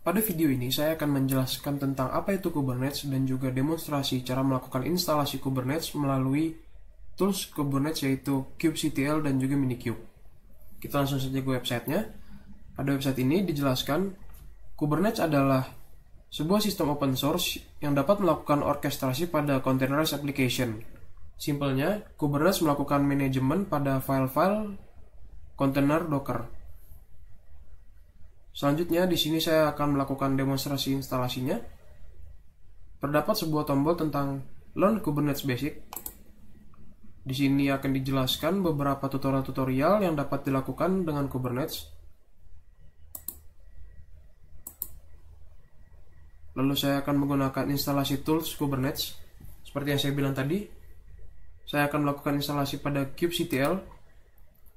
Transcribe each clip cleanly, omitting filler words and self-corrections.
Pada video ini saya akan menjelaskan tentang apa itu Kubernetes dan juga demonstrasi cara melakukan instalasi Kubernetes melalui tools Kubernetes yaitu kubectl dan juga Minikube. Kita langsung saja ke websitenya. Pada website ini dijelaskan Kubernetes adalah sebuah sistem open source yang dapat melakukan orkestrasi pada containerized application. Simpelnya, Kubernetes melakukan manajemen pada file-file kontainer Docker. Selanjutnya, di sini saya akan melakukan demonstrasi instalasinya. Terdapat sebuah tombol tentang Learn Kubernetes Basic. Di sini akan dijelaskan beberapa tutorial-tutorial yang dapat dilakukan dengan Kubernetes. Lalu saya akan menggunakan instalasi tools Kubernetes. Seperti yang saya bilang tadi, saya akan melakukan instalasi pada kubectl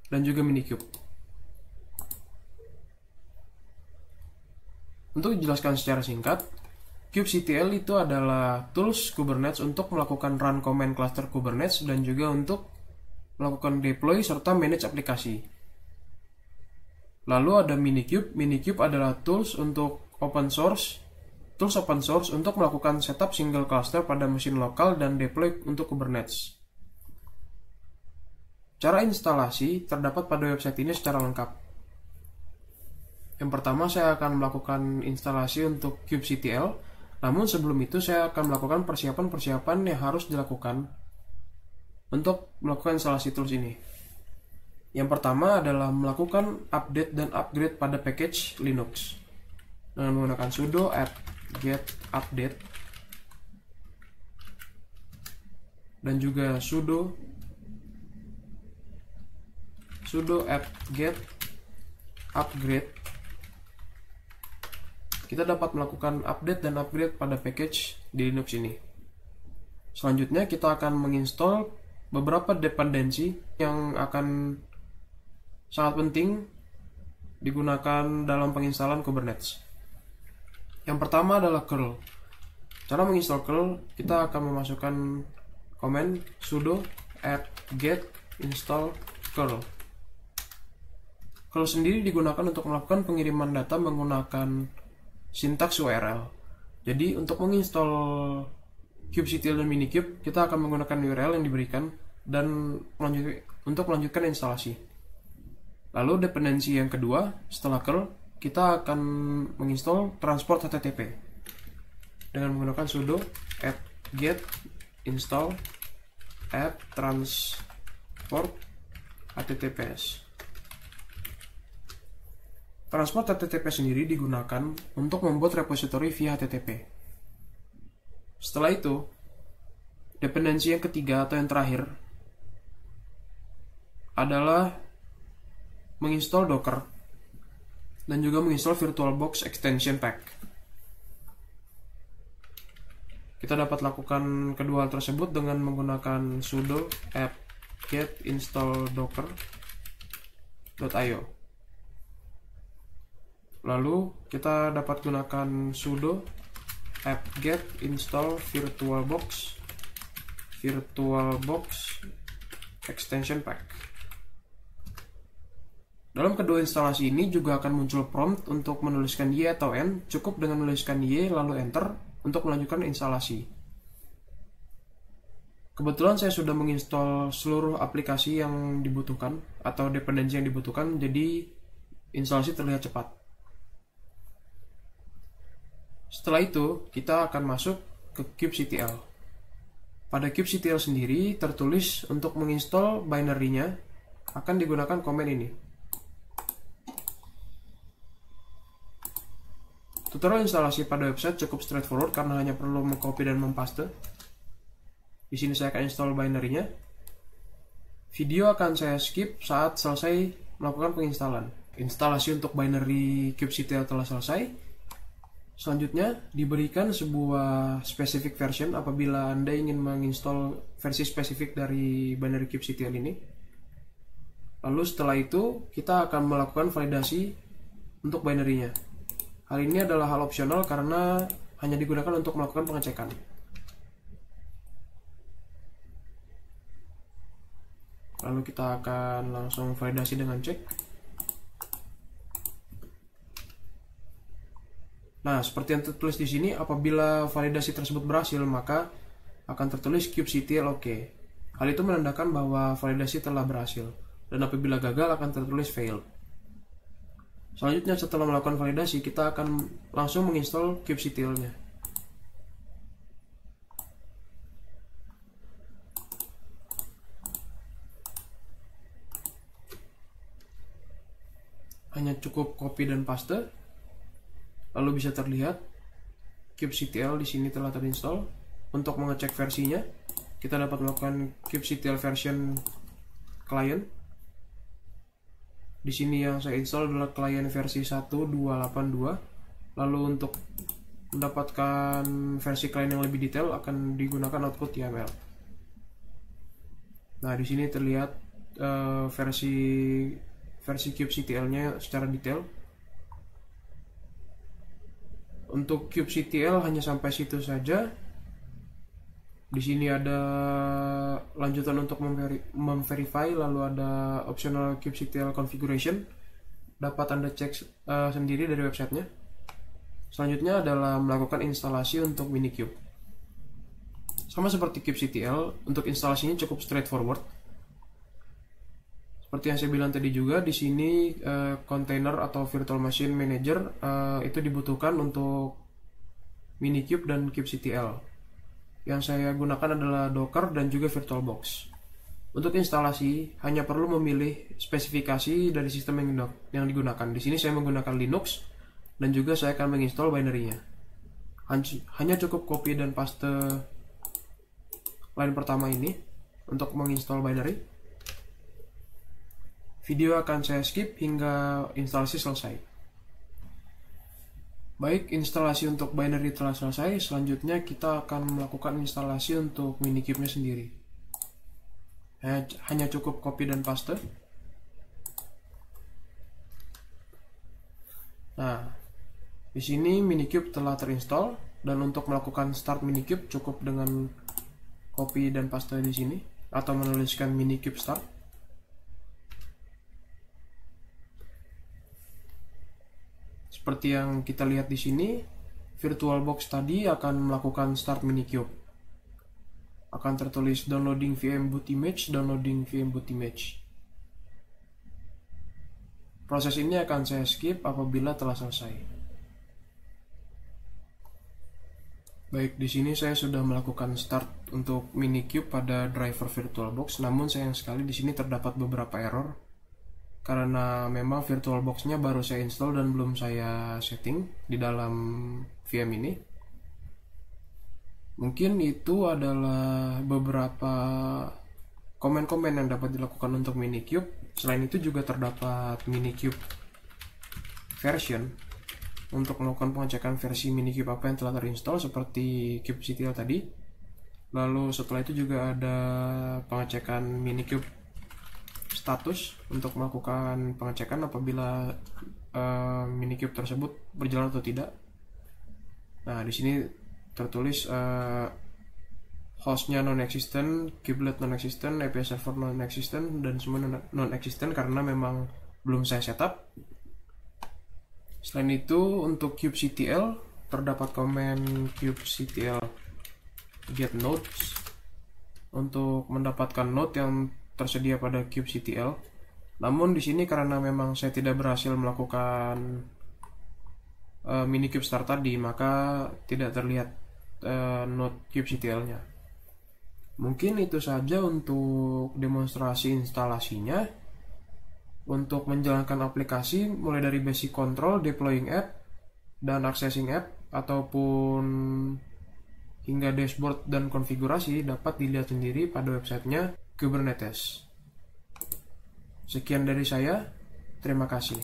dan juga Minikube. Untuk dijelaskan secara singkat, kubectl itu adalah tools Kubernetes untuk melakukan run command cluster Kubernetes dan juga untuk melakukan deploy serta manage aplikasi. Lalu ada Minikube. Minikube adalah tools open source untuk melakukan setup single cluster pada mesin lokal dan deploy untuk Kubernetes. Cara instalasi terdapat pada website ini secara lengkap. Yang pertama, saya akan melakukan instalasi untuk kubectl. Namun sebelum itu saya akan melakukan persiapan-persiapan yang harus dilakukan untuk melakukan instalasi tools ini. Yang pertama adalah melakukan update dan upgrade pada package Linux dengan menggunakan sudo apt-get update dan juga sudo apt-get upgrade. Kita dapat melakukan update dan upgrade pada package di Linux ini. Selanjutnya kita akan menginstall beberapa dependensi yang akan sangat penting digunakan dalam penginstalan Kubernetes. Yang pertama adalah curl. Cara menginstall curl, kita akan memasukkan command sudo apt-get install curl. Curl sendiri digunakan untuk melakukan pengiriman data menggunakan sintaks URL. Jadi untuk menginstal kubectl dan Minikube, kita akan menggunakan URL yang diberikan dan untuk melanjutkan instalasi. Lalu dependensi yang kedua, setelah curl, kita akan menginstal transport HTTP dengan menggunakan sudo apt-get install apt transport https. Transport HTTP sendiri digunakan untuk membuat repository via HTTP. Setelah itu, dependensi yang ketiga atau yang terakhir adalah menginstall Docker dan juga menginstall VirtualBox Extension Pack. Kita dapat lakukan kedua hal tersebut dengan menggunakan sudo apt-get install docker.io. Lalu kita dapat gunakan sudo apt-get install VirtualBox Extension Pack. Dalam kedua instalasi ini juga akan muncul prompt untuk menuliskan Y atau N. Cukup dengan menuliskan Y lalu Enter untuk melanjutkan instalasi. Kebetulan saya sudah menginstal seluruh aplikasi yang dibutuhkan atau dependensi yang dibutuhkan, jadi instalasi terlihat cepat. Setelah itu, kita akan masuk ke kubectl. Pada kubectl sendiri tertulis untuk menginstal binary-nya akan digunakan command ini. Tutorial instalasi pada website cukup straightforward karena hanya perlu mengcopy dan mempaste. Di sini saya akan install binary-nya. Video akan saya skip saat selesai melakukan penginstalan. Instalasi untuk binary kubectl telah selesai. Selanjutnya, diberikan sebuah specific version apabila Anda ingin menginstal versi spesifik dari binary kubectl ini. Lalu setelah itu, kita akan melakukan validasi untuk binary-nya. Hal ini adalah hal opsional karena hanya digunakan untuk melakukan pengecekan. Lalu kita akan langsung validasi dengan cek. Nah, seperti yang tertulis di sini, apabila validasi tersebut berhasil, maka akan tertulis kubectl OK. Hal itu menandakan bahwa validasi telah berhasil, dan apabila gagal akan tertulis failed. Selanjutnya, setelah melakukan validasi, kita akan langsung menginstal kubectl-nya. Hanya cukup copy dan paste, lalu bisa terlihat kubectl di sini telah terinstall. Untuk mengecek versinya, kita dapat melakukan kubectl version client. Di sini yang saya install adalah client versi 1.282. Lalu untuk mendapatkan versi client yang lebih detail akan digunakan output YAML. Nah, di sini terlihat versi kubectl-nya secara detail. Untuk kubectl hanya sampai situ saja. Di sini ada lanjutan untuk memverify, lalu ada optional kubectl configuration. Dapat Anda cek sendiri dari websitenya. Selanjutnya adalah melakukan instalasi untuk Minikube. Sama seperti kubectl, untuk instalasinya cukup straightforward. Seperti yang saya bilang tadi juga, di sini container atau virtual machine manager itu dibutuhkan untuk Minikube dan kubectl. Yang saya gunakan adalah Docker dan juga VirtualBox. Untuk instalasi, hanya perlu memilih spesifikasi dari sistem yang digunakan. Di sini saya menggunakan Linux, dan juga saya akan menginstal binary-nya. Hanya cukup copy dan paste line pertama ini untuk menginstal binary. Video akan saya skip hingga instalasi selesai. Baik, instalasi untuk binary telah selesai. Selanjutnya kita akan melakukan instalasi untuk Minikube-nya sendiri. Hanya cukup copy dan paste. Nah, di sini Minikube telah terinstall, dan untuk melakukan start Minikube cukup dengan copy dan paste di sini atau menuliskan Minikube start. Seperti yang kita lihat di sini, VirtualBox tadi akan melakukan start Minikube. Akan tertulis downloading VM boot image, downloading VM boot image. Proses ini akan saya skip apabila telah selesai. Baik, di sini saya sudah melakukan start untuk Minikube pada driver VirtualBox, namun sayang sekali di sini terdapat beberapa error. Karena memang VirtualBox-nya baru saya install dan belum saya setting di dalam VM ini. Mungkin itu adalah beberapa komen-komen yang dapat dilakukan untuk Minikube. Selain itu juga terdapat Minikube version untuk melakukan pengecekan versi Minikube apa yang telah terinstall seperti kubectl tadi. Lalu setelah itu juga ada pengecekan Minikube status untuk melakukan pengecekan apabila Minikube tersebut berjalan atau tidak. Nah, di sini tertulis hostnya non-existent, kubelet non-existent, API server non-existent, dan semua non-existent karena memang belum saya setup. Selain itu, untuk kubectl terdapat komen kubectl get nodes untuk mendapatkan node yang tersedia pada kubectl. Namun di sini karena memang saya tidak berhasil melakukan Minikube start tadi, maka tidak terlihat node kubectl-nya. Mungkin itu saja untuk demonstrasi instalasinya. Untuk menjalankan aplikasi mulai dari basic control, deploying app, dan accessing app, ataupun hingga dashboard dan konfigurasi dapat dilihat sendiri pada websitenya Kubernetes. Sekian dari saya, terima kasih.